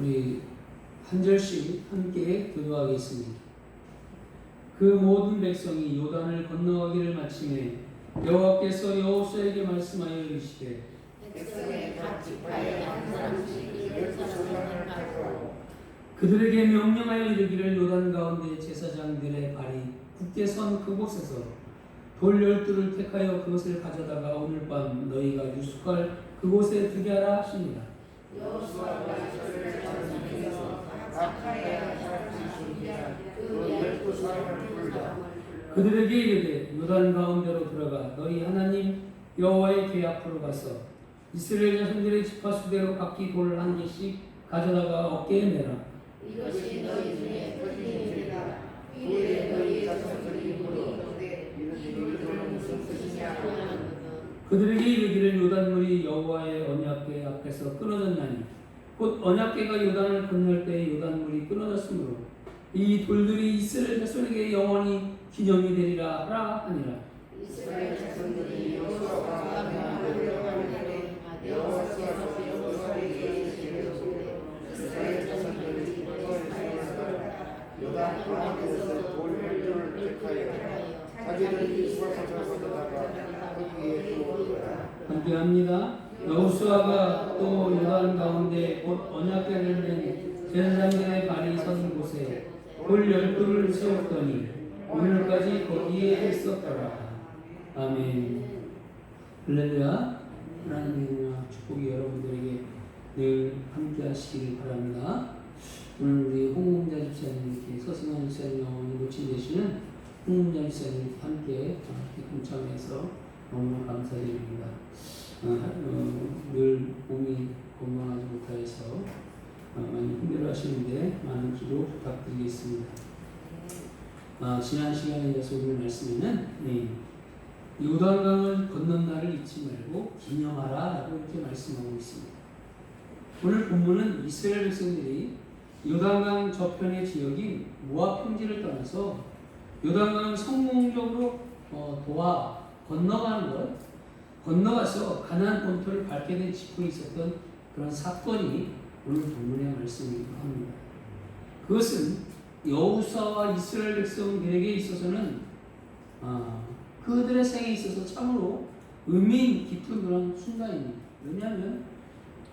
우리 한 절씩 함께 교도하겠습니다. 그 모든 백성이 요단을 건너가기를 마침에 여호와께서 여호수아에게 말씀하여 이르시되 백성의 각 지파에 한 사람씩 12사람을 가지고 그들에게 명령하여 이르기를 요단 가운데 제사장들의 발이 굳게 선 그곳에서 돌 12를 택하여 그것을 가져다가 오늘 밤 너희가 유숙할 그곳에 두게 하라 하시니라. 여호수아가 이스라엘 전선에서 각하에 한 사람씩 준비한 그 12사람을 불러 그들에게 이르되 요단 가운데로 들어가 너희 하나님 여호와의 궤 앞으로 가서 이스라엘 자손들의 지파 수대로 각기 돌 한 개씩 가져다가 어깨에 매라. 이것이 너희 중에 터지니라. 이에 너희 자손들이 물어보되 이 돌들은 무슨 뜻이냐 하거든. 그들에게 이르기를 요단물이 여호와의 언약궤 앞에서 끊어졌나니 곧 언약궤가 요단을 건널 때 요단물이 끊어졌으므로 이 돌들이 이스라엘 자손에게 영원히 기념이 되리라 하라 하니라. 이스라엘 자손들이 여호수아가 명하려고 하는데 여호와께서 여호수아에게 이르시되 이스라엘 자손들이 너희 사이에서 요단 가운데서 돌 12를 택하여 자기들이 유숙할 곳을 가져다가 거기에 두었더라. 함께합니다. 여호수아가 또 요단 가운데 곧 언약궤를 맨 제사장들의 발이 선 곳에 돌 12를 세웠더니 오늘까지 거기에 있었더라. 아멘. 할렐루야. 하나님의 축복이 여러분들에게 늘 함께 하시길 바랍니다. 오늘 우리 홍문자 집사님, 이렇게 서승환 집사님 어머니 모친 되시는 홍문자 집사님 함께 이렇게 동참해서 너무나 감사드립니다. 늘 몸이 건강하지 못하여서 많이 힘들어하시는데 많은 기도 부탁드리겠습니다. 지난 시간에 이어서 오늘 말씀에는 요단강을 건넌 날을 잊지 말고 기념하라 라고 이렇게 말씀하고 있습니다. 오늘 본문은 이스라엘 백성들이 요단강 저편의 지역인 모압 평지를 떠나서 요단강을 성공적으로 건너가서 가나안 본토를 밟게 된 직후에 있었던 그런 사건이 오늘 본문의 말씀이기도 합니다. 그것은 여호수아와 이스라엘 백성들에게 있어서는 그들의 생에 있어서 참으로 의미 깊은 그런 순간입니다. 왜냐하면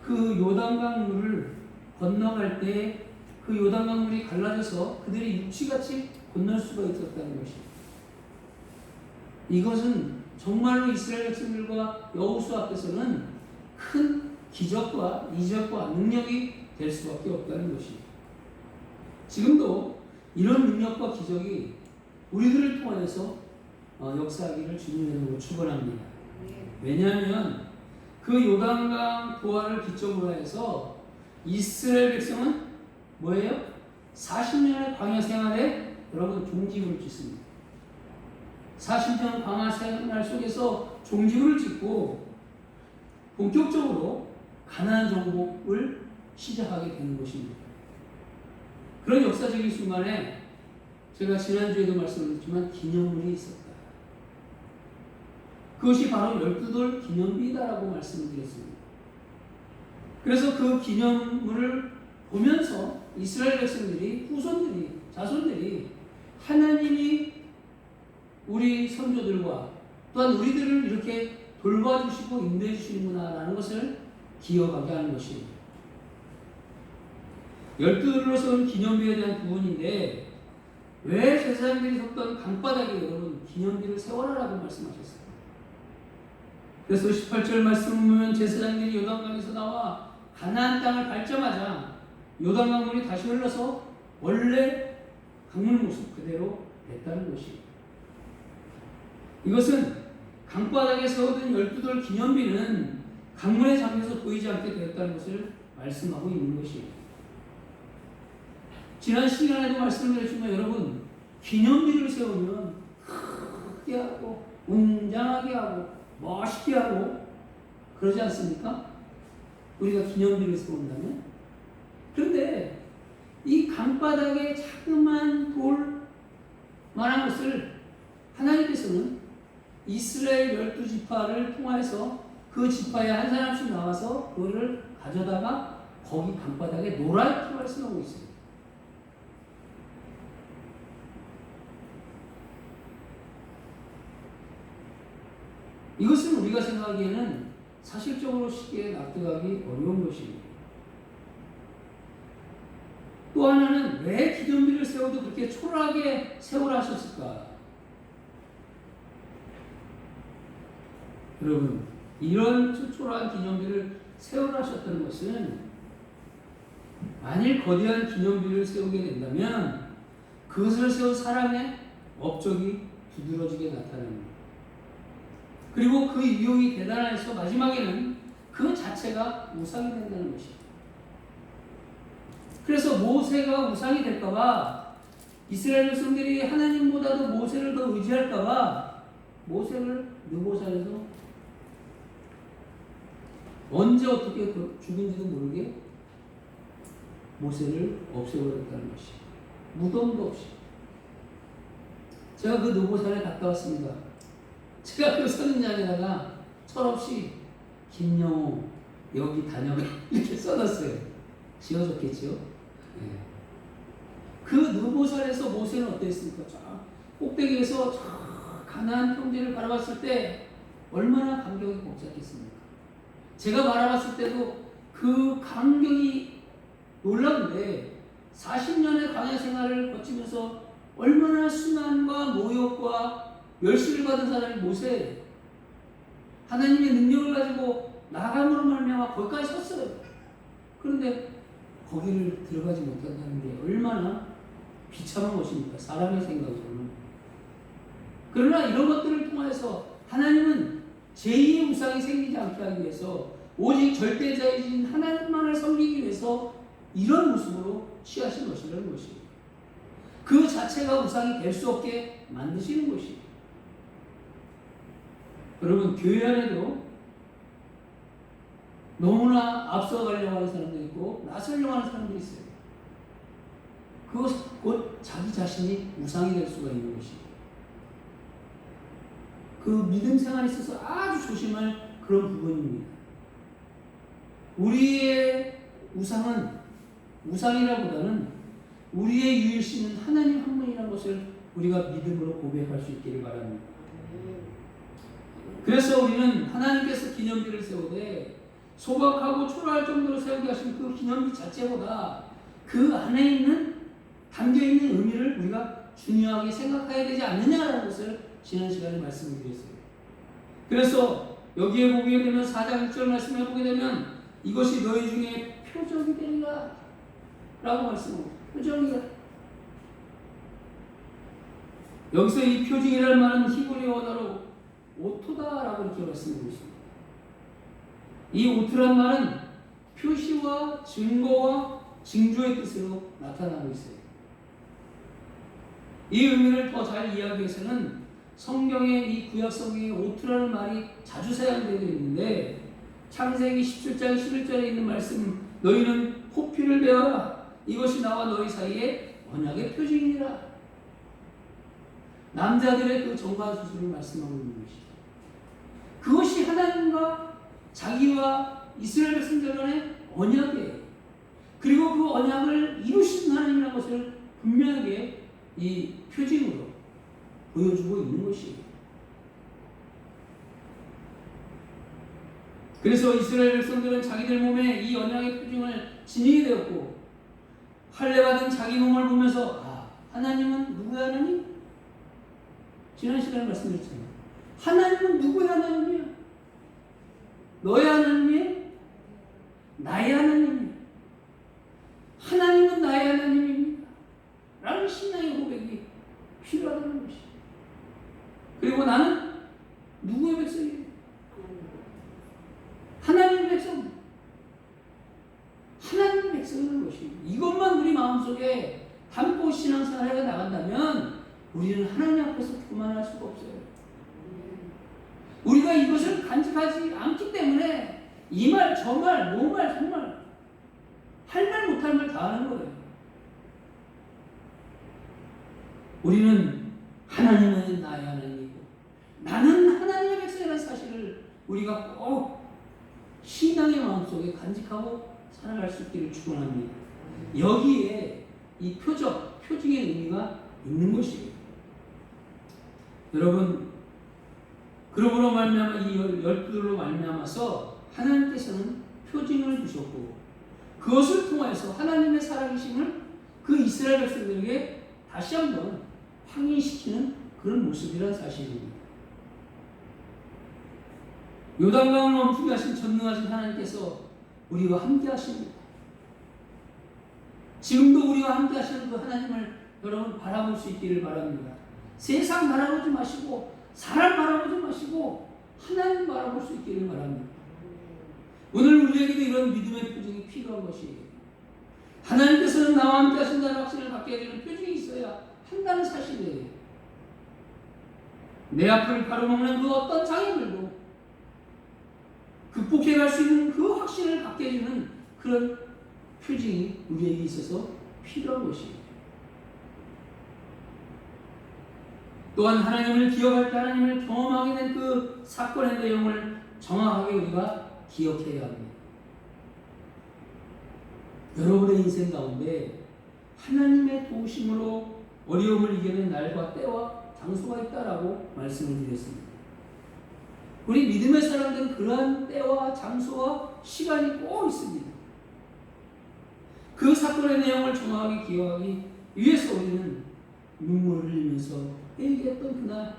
그 요단강 물을 건너갈 때 그 요단강 물이 갈라져서 그들이 육지같이 건널 수가 있었다는 것입니다. 이것은 정말로 이스라엘 백성들과 여호수아 앞에서는 큰 기적과 이적과 능력이 될 수밖에 없다는 것입니다. 지금도 이런 능력과 기적이 우리들을 통하여서 역사하기를 주님의 이름으로 축원합니다. 왜냐하면 그 요단강 도하를 기점으로 해서 이스라엘 백성은 뭐예요? 40년의 광야 생활에 여러분 종지부를 짓습니다. 40년 광야 생활 속에서 종지부를 짓고 본격적으로 가나안 정복을 시작하게 되는 것입니다. 그런 역사적인 순간에 제가 지난주에도 말씀드렸지만 기념물이 있었다. 그것이 바로 12돌 기념비다라고 말씀을 드렸습니다. 그래서 그 기념물을 보면서 이스라엘 백성들이, 후손들이, 자손들이 하나님이 우리 선조들과 또한 우리들을 이렇게 돌봐주시고 인도해 주시는구나 라는 것을 기억하게 하는 것입니다. 12돌로 세운 기념비에 대한 부분인데 왜 제사장들이 섰던 강바닥에 여러분 기념비를 세워라라고 말씀하셨어요. 그래서 18절 말씀을 보면 제사장들이 요단강에서 나와 가나안 땅을 밟자마자 요단강 물이 다시 흘러서 원래 강물 모습 그대로 됐다는 것입니다. 이것은 강바닥에 세워둔 12돌 기념비는 강물에 잠겨서 보이지 않게 되었다는 것을 말씀하고 있는 것입니다. 지난 시간에도 말씀드렸지만 여러분 기념비를 세우면 크게 하고 웅장하게 하고 멋있게 하고 그러지 않습니까? 우리가 기념비를 세운다면. 그런데 이 강바닥에 자그마한 돌만한 것을 하나님께서는 이스라엘 12지파를 통해서 그 지파에 한 사람씩 나와서 그거를 가져다가 거기 방바닥에 노랗게 말씀하고 있어요. 이것은 우리가 생각하기에는 사실적으로 쉽게 납득하기 어려운 것입니다. 또 하나는 왜 기념비를 세워도 그렇게 초라하게 세우라 하셨을까? 여러분, 이런 초라한 기념비를 세우라 하셨다는 것은 만일 거대한 기념비를 세우게 된다면 그것을 세운 사람의 업적이 두드러지게 나타납니다. 그리고 그 유혹이 대단해서 마지막에는 그 자체가 우상이 된다는 것입니다. 그래서 모세가 우상이 될까봐 이스라엘 백성들이 하나님보다도 모세를 더 의지할까봐 모세를 느보산에서 언제 어떻게 죽은지도 모르게 모세를 없애버렸다는 것입니다. 무덤도 없이. 제가 그 느보산에 갔다 왔습니다. 제가 그 선인장에다가 철없이 김영호 여기 다녀가 이렇게 써놨어요. 지어졌겠죠. 네. 그 느보산에서 모세는 어땠습니까? 저 꼭대기에서 저 가나안 평지를 바라봤을 때 얼마나 감격이 벅찼겠습니까? 제가 바라봤을 때도 그 감격이 놀라운데 40년의 광야 생활을 거치면서 얼마나 순환과 모욕과 멸시를 받은 사람이 모세예요. 하나님의 능력을 가지고 나감으로 말미암아 거기까지 섰어요. 그런데 거기를 들어가지 못한다는 게 얼마나 비참한 것입니까? 사람의 생각으로는. 그러나 이런 것들을 통해서 하나님은 제2의 우상이 생기지 않게 하기 위해서 오직 절대자이신 하나님만을 섬기기 위해서 이런 모습으로 취하신 것이라는 것입니다. 그 자체가 우상이 될 수 없게 만드시는 것입니다. 여러분, 교회 안에도 너무나 앞서가려고 하는 사람도 있고 나서려고 하는 사람도 있어요. 그것 곧 자기 자신이 우상이 될 수가 있는 것입니다. 그 믿음 생활에 있어서 아주 조심할 그런 부분입니다. 우리의 우상은 우상이라보다는 우리의 유일신 하나님 한 분이라는 것을 우리가 믿음으로 고백할 수 있기를 바랍니다. 그래서 우리는 하나님께서 기념비를 세우되 소박하고 초라할 정도로 세우게 하신 그 기념비 자체보다 그 안에 있는 담겨있는 의미를 우리가 중요하게 생각해야 되지 않느냐라는 것을 지난 시간에 말씀을 드렸어요. 그래서 여기에 보게 되면 4장 6절 말씀에 보게 되면 이것이 너희 중에 표적이 되리라 라고 말씀합니다. 표적이다. 여기서 이 표징이라는 말은 히브리 언어로 오토다라고 이렇게 말씀하고 있습니다. 이 오토란 말은 표시와 증거와 징조의 뜻으로 나타나고 있어요. 이 의미를 더 잘 이해하기 위해서는 성경의 이 구약 성경의 오토라는 말이 자주 사용되고 있는데 창세기 17장 11절에 있는 말씀 너희는 호피를 베어라 이것이 나와 너희 사이에 언약의 표징이니라. 남자들의 그 정관수술을 말씀하고 있는 것이죠. 그것이 하나님과 자기와 이스라엘 백성들 간의 언약이에요. 그리고 그 언약을 이루신 하나님이라는 것을 분명하게 이 표징으로 보여주고 있는 것이에요. 그래서 이스라엘 백성들은 자기들 몸에 이 언약의 표징을 지니게 되었고 할례받은 자기 몸을 보면서 하나님은 누구의 하나님? 지난 시간에 말씀드렸잖아요. 하나님은 누구의 하나님이야? 너의 하나님이야? 나의 하나님이야? 하나님은 나의 하나님입니다. 라는 신앙의 고백이 필요하다는 것이죠. 그리고 나는 누구의 백성이에요? 하나님의 백성. 하나님의 백성이라는 것입니다. 이것만 우리 마음속에 담고 신앙생활에 나간다면 우리는 하나님 앞에서 그만할 수가 없어요. 우리가 이것을 간직하지 않기 때문에 이 말, 저 말, 뭐 말, 정말 할 말 못할 말 다 하는 거예요. 우리는 하나님은 나의 하나님이고 나는 하나님의 백성이라는 사실을 우리가 꼭 신앙의 마음속에 간직하고 살아갈 수 있기를 축원합니다. 여기에 이 표징의 의미가 있는 것이에요. 여러분, 그러므로 말미암아 이 12들로 말미암아서 하나님께서는 표징을 주셨고 그것을 통하여서 하나님의 살아계심을 그 이스라엘 백성들에게 다시 한번 확인시키는 그런 모습이라는 사실입니다. 요단강을 멈추게 하신 전능하신 하나님께서 우리와 함께 하십니다. 지금도 우리와 함께 하시는 그 하나님을 여러분 바라볼 수 있기를 바랍니다. 세상 바라보지 마시고 사람 바라보지 마시고 하나님 바라볼 수 있기를 바랍니다. 오늘 우리에게도 이런 믿음의 표징이 필요한 것이에요. 하나님께서는 나와 함께 하신다는 확신을 갖게 되는 표징이 있어야 한다는 사실이에요. 내 앞을 가로막는 그 어떤 장애물도 극복해 갈 수 있는 그 확신을 갖게 해주는 그런 표징이 우리에게 있어서 필요한 것이에요. 또한 하나님을 기억할 때 하나님을 경험하게 된 그 사건의 내용을 정확하게 우리가 기억해야 합니다. 여러분의 인생 가운데 하나님의 도우심으로 어려움을 이겨낸 날과 때와 장소가 있다라고 말씀을 드렸습니다. 우리 믿음의 사람들은 그러한 때와 장소와 시간이 꼭 있습니다. 그 사건의 내용을 정확하게 기억하기 위해서 우리는 눈물을 흘리면서 얘기했던 그날,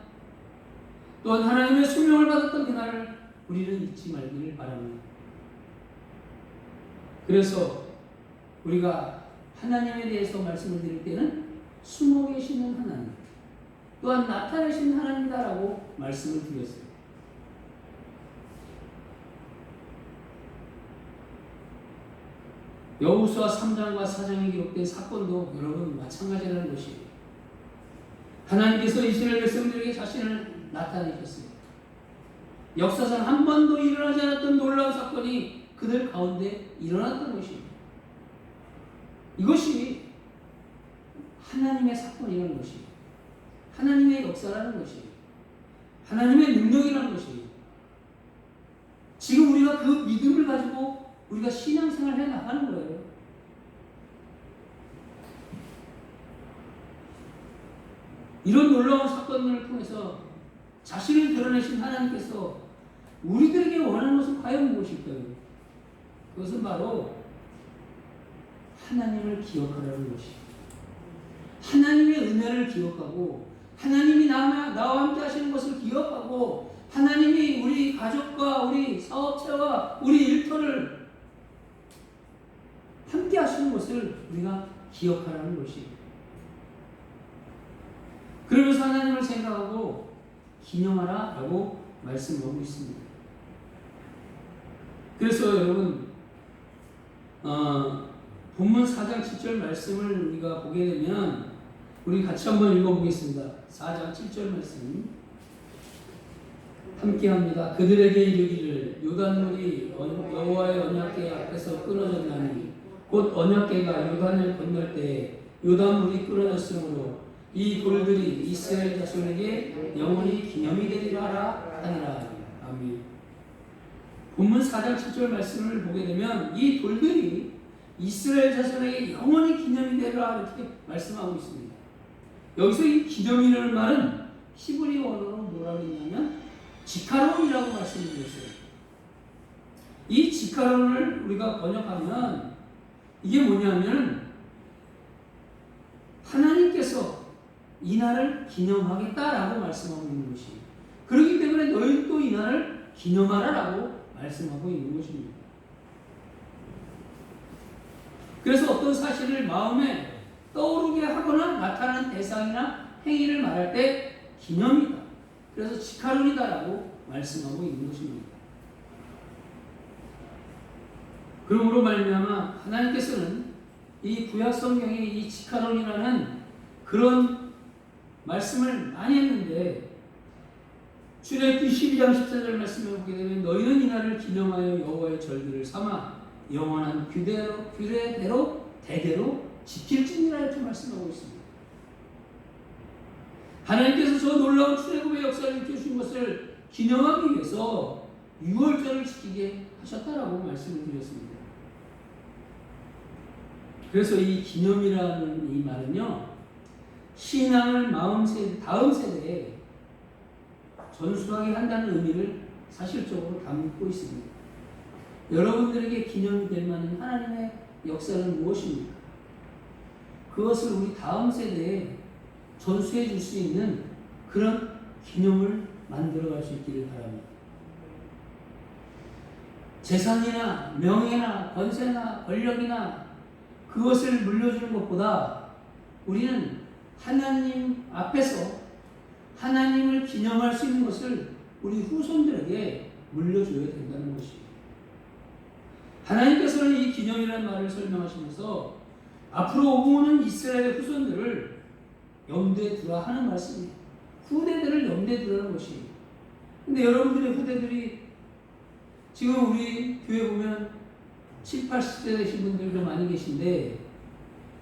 또한 하나님의 소명을 받았던 그날을 우리는 잊지 말기를 바랍니다. 그래서 우리가 하나님에 대해서 말씀을 드릴 때는 숨어 계시는 하나님, 또한 나타내신 하나님이다라고 말씀을 드렸어요. 여호수아 3장과 4장에 기록된 사건도 여러분 마찬가지라는 것이에요. 하나님께서 이스라엘 백성들에게 자신을 나타내셨어요. 역사상 한 번도 일어나지 않았던 놀라운 사건이 그들 가운데 일어났던 것입니다. 이것이 하나님의 사건이라는 것이에요. 하나님의 역사라는 것이에요. 하나님의 능력이라는 것이에요. 지금 우리가 그 믿음을 가지고 우리가 신앙생활을 해 나가는 거예요. 이런 놀라운 사건을 통해서 자신을 드러내신 하나님께서 우리들에게 원하는 것은 과연 무엇일까요? 그것은 바로 하나님을 기억하라는 것이에요. 하나님의 은혜를 기억하고 하나님이 나와 함께 하시는 것을 기억하고 하나님이 우리 가족과 우리 사업체와 우리 일터를 함께 하시는 것을 우리가 기억하라는 것이에요. 그러면서 하나님을 생각하고 기념하라 라고 말씀하고 있습니다. 그래서 여러분 본문 4장 7절 말씀을 우리가 보게 되면 우리 같이 한번 읽어보겠습니다. 4장 7절 말씀 함께합니다. 그들에게 이르기를 요단물이 여호와의 언약궤 앞에서 끊어졌나니 곧 언약궤가 요단을 건널 때 요단물이 끊어졌으므로 이 돌들이 이스라엘 자손에게 영원히 기념이 되리라 하니라. 아멘. 본문 4장 7절 말씀을 보게 되면 이 돌들이 이스라엘 자손에게 영원히 기념이 되리라 이렇게 말씀하고 있습니다. 여기서 이 기념이라는 말은 히브리 원어로 뭐라고 했냐면 지카론이라고 말씀을 드렸어요. 이 지카론을 우리가 번역하면 이게 뭐냐면 하나님께서 이 날을 기념하겠다라고 말씀하고 있는 것이에요. 그렇기 때문에 너희는 또 이 날을 기념하라라고 말씀하고 있는 것입니다. 그래서 어떤 사실을 마음에 떠오르게 하거나 나타나는 대상이나 행위를 말할 때 기념이다. 그래서 지카론이다라고 말씀하고 있는 것입니다. 그러므로 말미암아 하나님께서는 이 구약 성경에 이 지카론이라는 그런 말씀을 많이 했는데 출애굽기 12장 14절 말씀을 보게 되면 너희는 이 날을 기념하여 여호와의 절기를 삼아 영원한 규례대로 대대로 지킬지니라 이렇게 말씀하고 있습니다. 하나님께서 저 놀라운 출애굽의 역사를 일으켜주신 것을 기념하기 위해서 6월절을 지키게 하셨다라고 말씀을 드렸습니다. 그래서 이 기념이라는 이 말은요, 신앙을 다음 세대에 전수하게 한다는 의미를 사실적으로 담고 있습니다. 여러분들에게 기념이 될 만한 하나님의 역사는 무엇입니까? 그것을 우리 다음 세대에 전수해 줄 수 있는 그런 기념을 만들어갈 수 있기를 바랍니다. 재산이나 명예나 권세나 권력이나 그것을 물려주는 것보다 우리는 하나님 앞에서 하나님을 기념할 수 있는 것을 우리 후손들에게 물려줘야 된다는 것이에요. 하나님께서는 이 기념이라는 말을 설명하시면서 앞으로 오는 이스라엘 후손들을 염두에 두라 하는 말씀이에요. 후대들을 염두에 두라는 것이에요. 근데 여러분들의 후대들이 지금 우리 교회 보면 70, 80대 되신 분들도 많이 계신데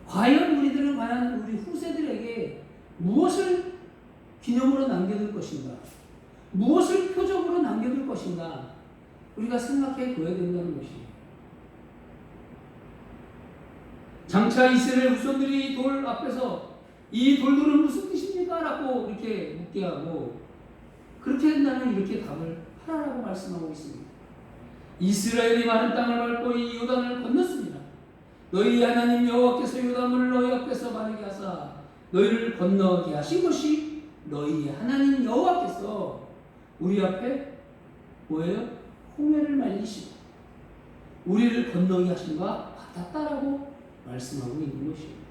과연 우리들은 우리 후세들에게 무엇을 기념으로 남겨둘 것인가? 무엇을 표적으로 남겨둘 것인가? 우리가 생각해 둬야 된다는 것이에요. 장차 이스라엘 후손들이 돌 앞에서 이 돌들은 무슨 뜻입니까? 라고 이렇게 묻게 하고 그렇게 된다면 이렇게 답을 하라고 말씀하고 있습니다. 이스라엘이 마른 땅을 밟고 이 요단을 건넜습니다. 너희 하나님 여호와께서 요단을 너희 앞에서 마르게 하사 너희를 건너게 하신 것이 너희의 하나님 여호와께서 우리 앞에 뭐예요? 홍해를 말리시고 우리를 건너게 하신과 같았다라고 말씀하고 있는 것입니다.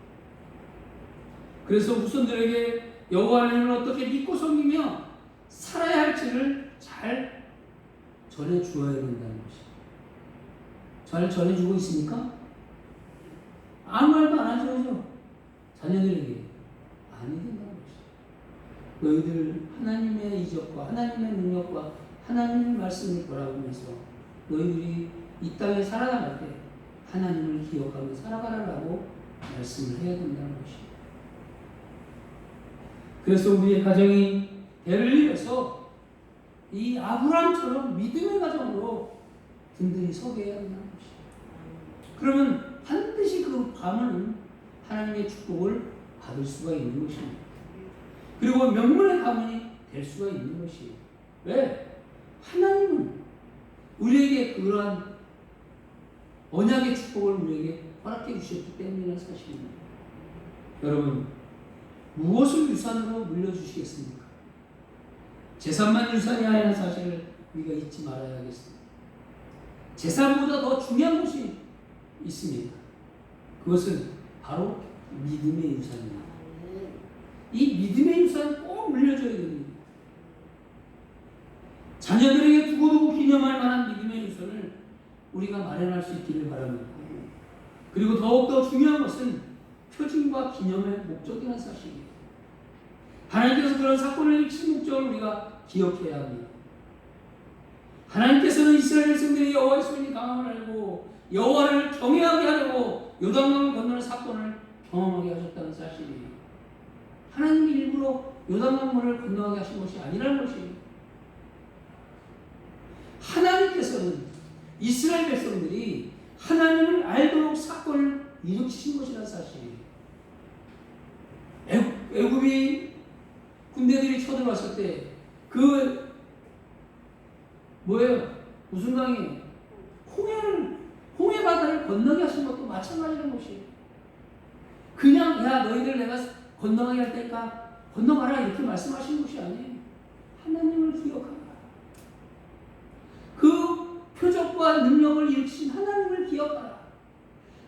그래서 후손들에게 여호와 하나님을 어떻게 믿고 섬기며 살아야 할지를 잘 전해 주어야 된다는 것입니다. 잘 전해주고 있습니까? 아무 말도 안 하죠. 자녀들에게 아니 된다는 것입니다. 너희들 하나님의 이적과 하나님의 능력과 하나님의 말씀을 바라보면서 너희들이 이 땅에 살아갈 때 하나님을 기억하며 살아가라고 말씀을 해야 된다는 것입니다. 그래서 우리의 가정이 대를 이어서 이 아브라함처럼 믿음의 가정으로 든든히 서게 해야 된다는 것입니다. 그러면 반드시 그 가문은 하나님의 축복을 받을 수가 있는 것입니다. 그리고 명문의 가문이 될 수가 있는 것이에요. 왜? 하나님은 우리에게 그러한 언약의 축복을 우리에게 허락해 주셨기 때문이라는 사실입니다. 여러분, 무엇을 유산으로 물려주시겠습니까? 재산만 유산이 아니라는 사실을 우리가 잊지 말아야겠습니다. 재산보다 더 중요한 것이 있습니다. 그것은 바로 믿음의 유산입니다. 이 믿음의 유산 꼭 물려줘야 됩니다. 자녀들에게 두고두고 기념할 만한 믿음의 유산을 우리가 마련할 수 있기를 바랍니다. 그리고 더욱더 중요한 것은 표징과 기념의 목적이라는 사실입니다. 하나님께서 그런 사건을 일으키신 목적을 우리가 기억해야 합니다. 하나님께서는 이스라엘 백성들이 여호와의 손이 강함을 알고 여호와를 경외하게 하려고 요단강을 건너는 사건을 경험하게 하셨다는 사실이에요. 하나님이 일부러 요단강물을 건너게 하신 것이 아니라는 것이에요. 하나님께서는 이스라엘 백성들이 하나님을 알도록 사건을 일으키신 것이라는 사실이에요. 애굽이 군대들이 쳐들어왔을 때 그 뭐예요? 무슨 강이 홍해 바다를 건너게 하신 것도 마찬가지라는 것이에요. 그냥 야 너희들 내가 건너가게 할 테니까 건너가라 이렇게 말씀하신 것이 아니에요. 하나님을 기억하라. 그 표적과 능력을 일으키신 하나님을 기억하라.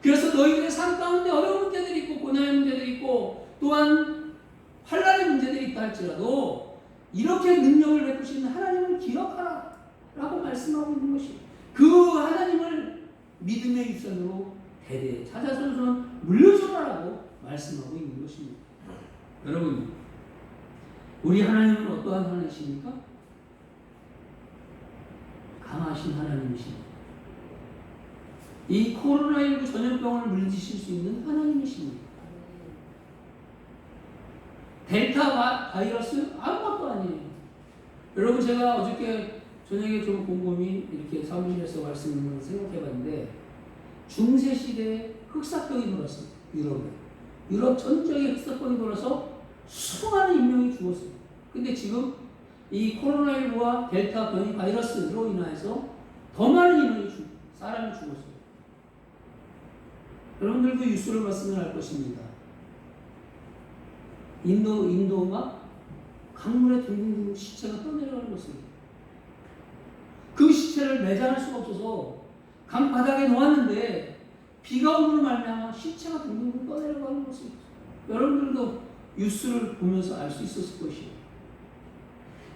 그래서 너희들의 삶 가운데 어려운 문제들이 있고 고난의 문제들이 있고 또한 환난의 문제들이 있다 할지라도 이렇게 능력을 베푸신 하나님을 기억하라 라고 말씀하고 있는 것이에요. 그 하나님을 믿음의 유산으로 대대 자자손손 물려줘라라고 말씀하고 있는 것입니다. 여러분, 우리 하나님은 어떠한 하나님이십니까? 강하신 하나님이십니다. 이 코로나19 전염병을 물리치실 수 있는 하나님이십니다. 델타 바이러스 아무것도 아니에요. 여러분, 제가 어저께 저녁에 좀 곰곰이 이렇게 사무실에서 말씀을 생각해 봤는데 중세시대에 흑사병이 돌았어요. 유럽 전역에 흑사병이 돌아서 수많은 인명이 죽었어요. 근데 지금 이 코로나19와 델타 변이 바이러스로 인해서 더 많은 사람이 죽었어요. 여러분들도 뉴스를 봤으면 알 것입니다. 인도가 강물에 둥둥둥 시체가 떠내려가는 것입니다. 그 시체를 매장할 수가 없어서 강바닥에 놓았는데 비가 오므로 말미암아 시체가 둥둥둥 떠내려가는 것입니다. 여러분들도 뉴스를 보면서 알 수 있었을 것이에요.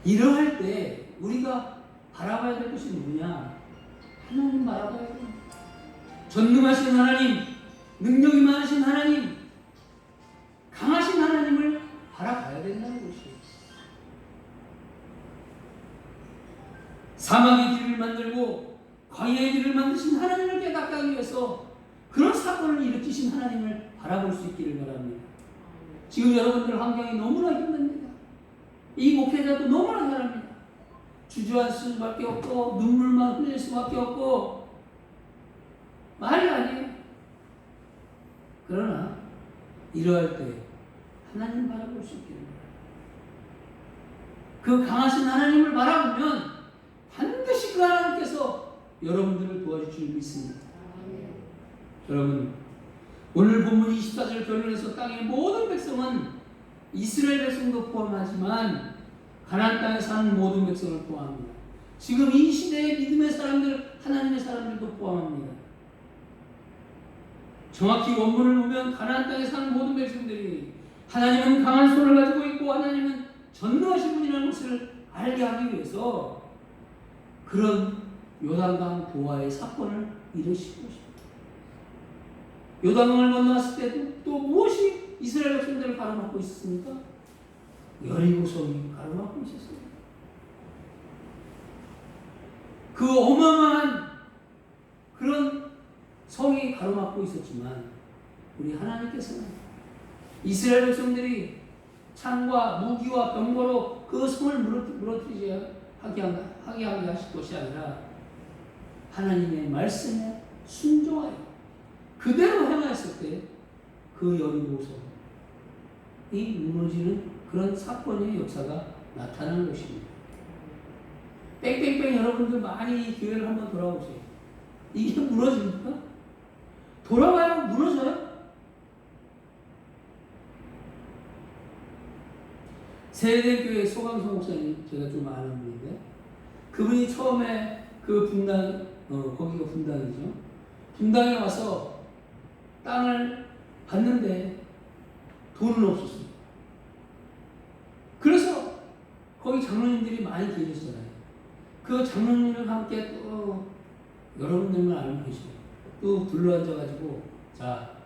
이러할 때 우리가 바라봐야 될 것이 누구냐? 하나님 바라봐야 돼요. 전능하신 하나님, 능력이 많으신 하나님, 강하신 하나님을 바라봐야 된다는 것이에요. 사막의 길을 만들고 광야의 길을 만드신 하나님을 깨닫게 하기 위해서 그런 사건을 일으키신 하나님을 바라볼 수 있기를 바랍니다. 지금 여러분들 환경이 너무나 힘듭니다. 이 목회자도 너무나 잘합니다. 주저할 수밖에 없고 눈물만 흘릴 수밖에 없고 말이 아니에요. 그러나 이러할 때 하나님 바라볼 수 있기를 바랍니다. 그 강하신 하나님을 바라보면 반드시 그 하나님께서 여러분들을 도와주실 줄 믿습니다. 여러분, 오늘 본문 24절 결론에서 땅의 모든 백성은 이스라엘 백성도 포함하지만 가나안 땅에 사는 모든 백성을 포함합니다. 지금 이 시대의 믿음의 사람들, 하나님의 사람들도 포함합니다. 정확히 원문을 보면 가나안 땅에 사는 모든 백성들이 하나님은 강한 손을 가지고 있고 하나님은 전능하신 분이라는 것을 알게 하기 위해서 그런 요단강 도하의 사건을 일으키신 것입니다. 요단강을 건너왔을 때도 또 무엇이 이스라엘 백성들을 가로막고 있었습니까? 여리고 성이 가로막고 있었습니다. 그 어마어마한 그런 성이 가로막고 있었지만 우리 하나님께서는 이스라엘 백성들이 창과 무기와 병거로 그 성을 무너뜨리지 하게 하실 것이 아니라 하나님의 말씀에 순종하여 그대로 행하였을 때 그 여리고성이 무너지는 그런 사건의 역사가 나타나는 것입니다. 뺑뺑뺑 여러분들 많이 이 교회를 한번 돌아보세요. 이게 무너집니까? 돌아가요? 무너져요? 세대교회 소강성 목사님 제가 좀 아는 분인데 그분이 처음에 그 분당 거기가 분당이죠. 분당에 와서 땅을 받는데 돈은 없었습니다. 그래서 거기 장로님들이 많이 계셨잖아요. 그 장로님과 함께 또 여러분들만 알고 계시고 또 둘러앉아가지고 자,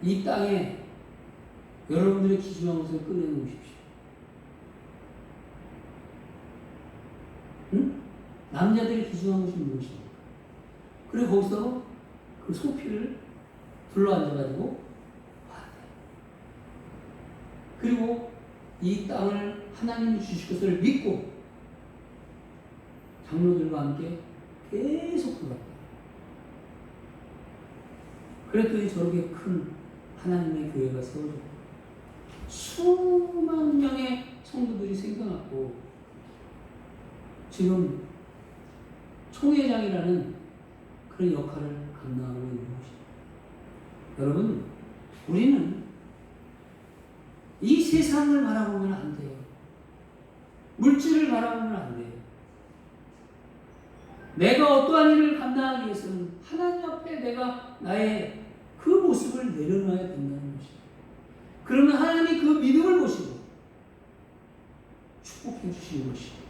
이 땅에 여러분들의 기준한 것을 꺼내놓으십시오. 응? 남자들이 기준한 것이 무엇입니까? 그리고 거기서 그 소피를 둘러앉아가지고 봤대요. 그리고 이 땅을 하나님이 주실 것을 믿고 장로들과 함께 계속 돌았대요. 그랬더니 저렇게 큰 하나님의 교회가 세워졌고 수만 명의 성도들이 생겨났고 지금 총회장이라는 그런 역할을 감당하고 있는 것입니다. 여러분, 우리는 이 세상을 바라보면 안 돼요. 물질을 바라보면 안 돼요. 내가 어떠한 일을 감당하기 위해서는 하나님 앞에 내가 나의 그 모습을 내려놔야 된다는 것입니다. 그러면 하나님이 그 믿음을 보시고 축복해 주시는 것입니다.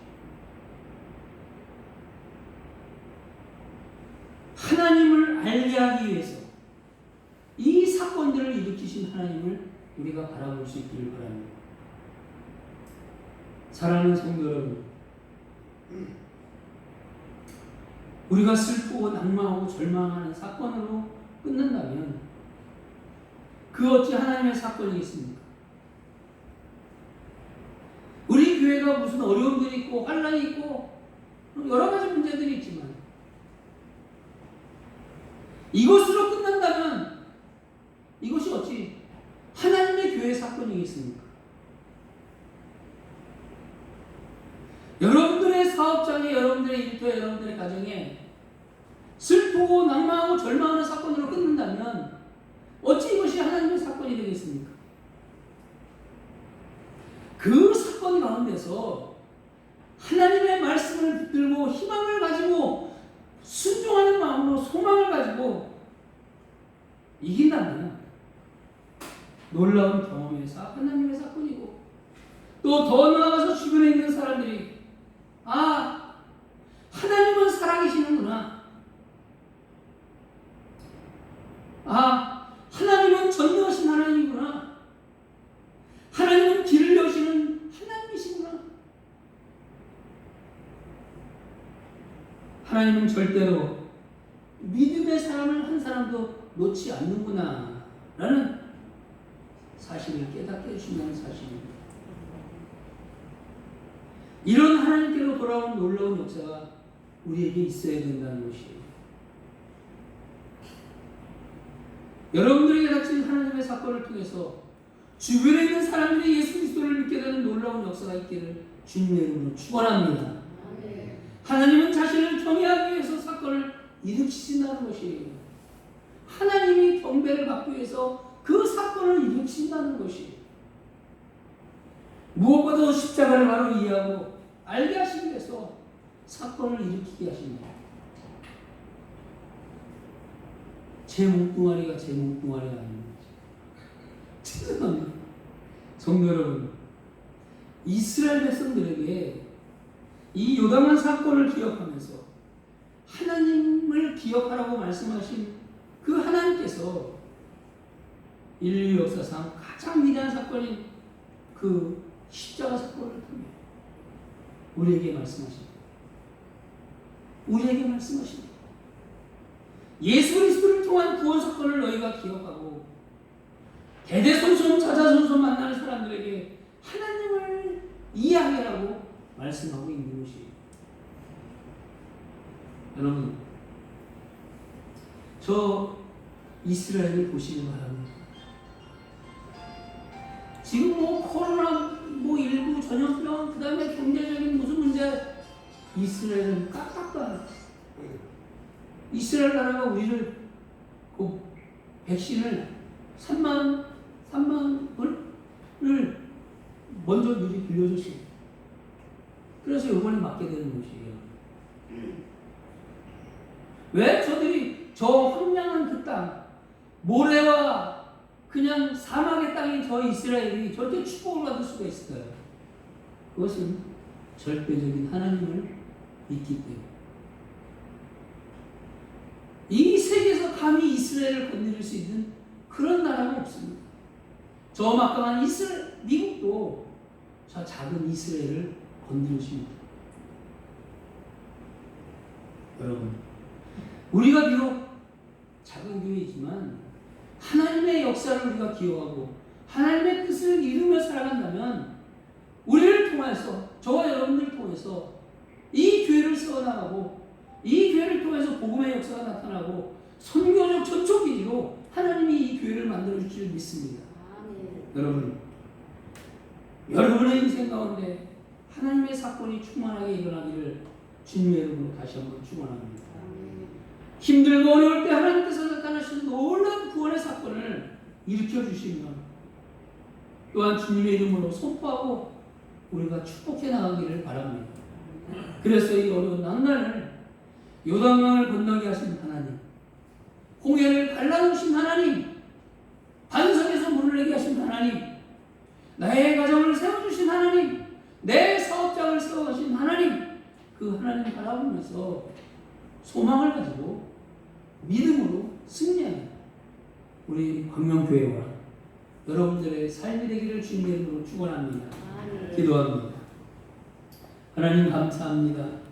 하나님을 알게 하기 위해서 이 사건들을 일으키신 하나님을 우리가 바라볼 수 있기를 바랍니다. 사랑하는 성도 여러분, 우리가 슬프고 낙망하고 절망하는 사건으로 끝난다면 그 어찌 하나님의 사건이겠습니까? 우리 교회가 무슨 어려움들이 있고 환란이 있고 여러 가지 문제들이 있지만 이것으로 끝난다면 이것이 어찌 하나님의 교회 사건이겠습니까? 여러분들의 사업장에, 여러분들의 일터에, 여러분들의 가정에 슬프고 낭망하고 절망하는 사건으로 끝난다면 어찌 이것이 하나님의 사건이 되겠습니까? 그 사건 가운데서 하나님의 말씀을 붙들고 희망을 가지고 순종하는 마음으로 소망을 가지고 이긴다면 놀라운 경험에서 하나님의 사건이고, 또 더 나아가서 주변에 있는 사람들이 하나님은 살아계시는구나, 하나님은 전능하신 하나님이구나, 하나님은 길을 여시는 하나님이시구나, 하나님은 절대로 믿음의 사람을 한 사람도 놓지 않는구나 라는 사실을 깨닫게 해준다는 사실입니다. 이런 하나님께로 돌아온 놀라운 역사가 우리에게 있어야 된다는 것이에요. 여러분들에게 닥친 하나님의 사건을 통해서 주변에 있는 사람들이 예수 그리스도를 믿게 되는 놀라운 역사가 있기를 주님의 이름으로 축원합니다. 하나님은 자신을 경외하기 위해서 사건을 일으키신다는 것이에요. 하나님이 경배를 받기 위해서 그 사건을 일으키신다는 것이에요. 무엇보다도 십자가를 바로 이해하고 알게 하시기 위해서 사건을 일으키게 하십니다. 제 몸뚱아리가 제 몸뚱아리가 아닙니다. 죄송합니다. 성도 여러분, 이스라엘 백성들에게 이 요담한 사건을 기억하면서 하나님을 기억하라고 말씀하신 그 하나님께서 인류 역사상 가장 위대한 사건인 그 십자가 사건을 통해 우리에게 말씀하십니다. 우리에게 말씀하십니다. 예수 그리스도를 통한 구원 사건을 너희가 기억하고 대대손손 자자손손 만나는 사람들에게 하나님을 이야기하라고 말씀하고 있는 것이에요. 여러분, 저 이스라엘을 보시기 바랍니다. 지금 코로나 19 전염병, 그 다음에 경제적인 무슨 문제, 이스라엘은 깜빡도 안 했어요. 이스라엘 나라가 우리를 그 백신을 3만 불을 먼저 미리 빌려줬어요. 그래서 이번에 맞게 되는 것이에요. 왜 저들이 저 황량한 그 땅, 모래와 그냥 사막의 땅인 저 이스라엘이 저렇게 축복을 받을 수가 있을까요? 그것은 절대적인 하나님을 믿기 때문에. 이 세계에서 감히 이스라엘을 건드릴 수 있는 그런 나라가 없습니다. 저 막강한 미국도 저 작은 이스라엘을 건드리십니다. 여러분, 우리가 비록 작은 교회이지만 하나님의 역사를 우리가 기억하고 하나님의 뜻을 이루며 살아간다면 우리를 통해서, 저와 여러분들을 통해서 이 교회를 세워나가고 이 교회를 통해서 복음의 역사가 나타나고 선교적 전초기지로 하나님이 이 교회를 만들어줄 줄 믿습니다. 여러분, 여러분의 인생 가운데 하나님의 사건이 충만하게 일어나기를 주님의 이름으로 다시 한번 축원합니다. 힘들고 어려울 때 하나님께서 나타나신 놀라운 구원의 사건을 일으켜 주시면 또한 주님의 이름으로 선포하고 우리가 축복해 나가기를 바랍니다. 그래서 이 어려운 난간을 요단강을 건너게 하신 하나님, 홍해를 갈라놓으신 하나님, 반석에서 물을 내게 하신 하나님, 나의 가정을 세워주신 하나님, 내 사업장을 세워주신 하나님, 그 하나님 바라보면서 소망을 가지고 믿음으로 승리하는 우리 광명교회와 여러분들의 삶이 되기를 주님의 이름으로 축원합니다. 기도합니다. 하나님 감사합니다.